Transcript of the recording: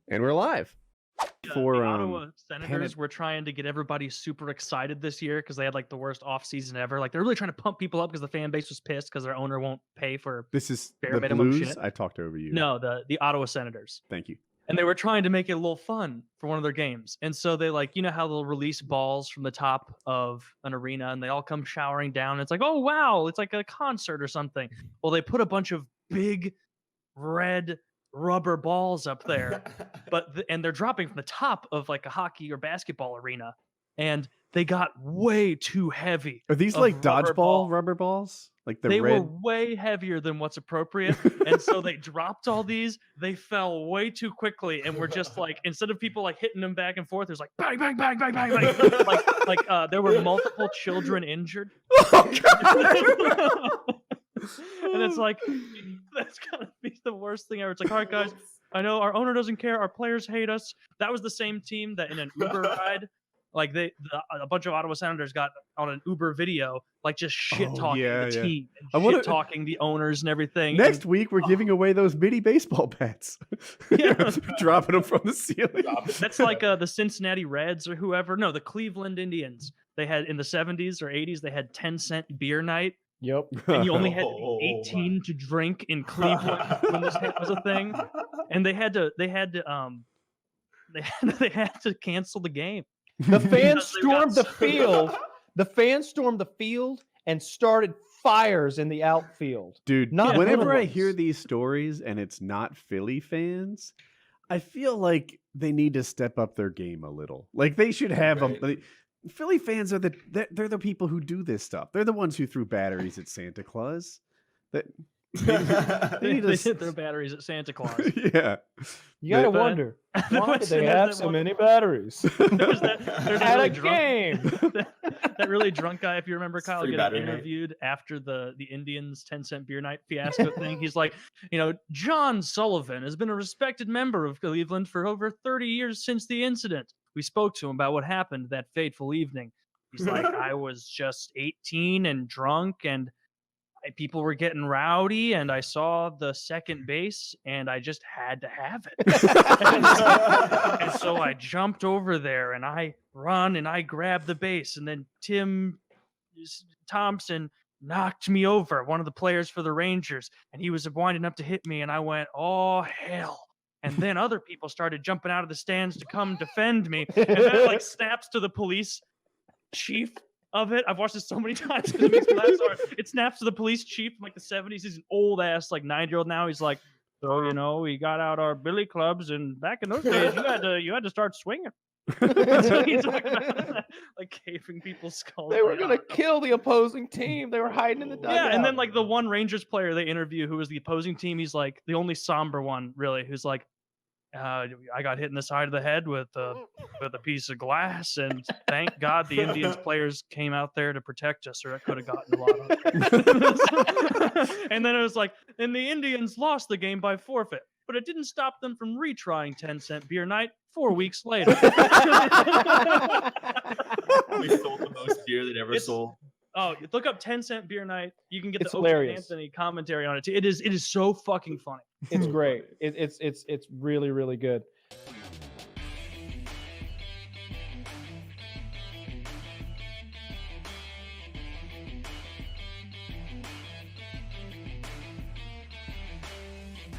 And we're live. For the Ottawa Senators were trying to get everybody super excited this year because they had like the worst offseason ever. Like they're really trying to pump people up because the fan base was pissed because their owner won't pay for This is bare the minimum Blues. shit. I talked over you. No, the Ottawa Senators. Thank you. And they were trying to make it a little fun for one of their games. And so they like, you know how they'll release balls from the top of an arena and they all come showering down. It's like, oh wow, it's like a concert or something. Well, they put a bunch of big red rubber balls up there, and they're dropping from the top of like a hockey or basketball arena, and they got way too heavy. Are these like dodgeball rubber balls? Like they were way heavier than what's appropriate, and so they dropped all these. They fell way too quickly, and we're just like, instead of people like hitting them back and forth, there's like bang, bang, bang, bang, bang, bang. like there were multiple children injured. And it's like, that's gotta be the worst thing ever. It's like, all right, guys, I know our owner doesn't care, our players hate us. That was the same team that in an Uber ride, like a bunch of Ottawa Senators got on an Uber video, like just shit talking the team, and shit talking the owners and everything. Next week, we're giving away those mini baseball bats. Dropping them from the ceiling. That's like the Cincinnati Reds or whoever. No, the Cleveland Indians. They had in the 70s or 80s, they had 10-cent beer night. Yep. And you only had to be 18 to drink in Cleveland when this was a thing. And they had to cancel the game. The fans stormed the field. The fans stormed the field and started fires in the outfield. Dude, whenever I hear these stories and it's not Philly fans, I feel like they need to step up their game a little. Like they should have them. Philly fans are they're the people who do this stuff. They're the ones who threw batteries at Santa Claus. They hit their batteries at Santa Claus. Yeah. You gotta wonder, why do they have so many batteries? There's at a game. That really drunk guy, if you remember, Kyle, getting interviewed after the Indians 10-cent beer night fiasco thing. He's like, John Sullivan has been a respected member of Cleveland for over 30 years since the incident. We spoke to him about what happened that fateful evening. He's like, I was just 18 and drunk, and people were getting rowdy, and I saw the second base, and I just had to have it. and so I jumped over there, and I run, and I grabbed the base, and then Tim Thompson knocked me over, one of the players for the Rangers, and he was winding up to hit me, and I went, oh, hell. And then other people started jumping out of the stands to come defend me, and that like snaps to the police chief of it. I've watched this so many times because it makes me laugh so hard. It snaps to the police chief from like the 70s. He's an old ass like 9-year-old now. He's like, so we got out our billy clubs, and back in those days you had to start swinging. So he's talking about like caving people's skulls. They were gonna kill the opposing team. They were hiding in the dugout. Yeah, and then like the one Rangers player they interview who was the opposing team, he's like the only somber one really, who's like, I got hit in the side of the head with a piece of glass, and thank God the Indians players came out there to protect us, or it could have gotten a lot of it. And then it was like, and the Indians lost the game by forfeit, but it didn't stop them from retrying 10-cent beer night 4 weeks later. We sold the most beer that ever sold. Oh, look up 10-cent beer night. You can get the Opie Anthony commentary on it too. It is so fucking funny. It's great. It's really, really good.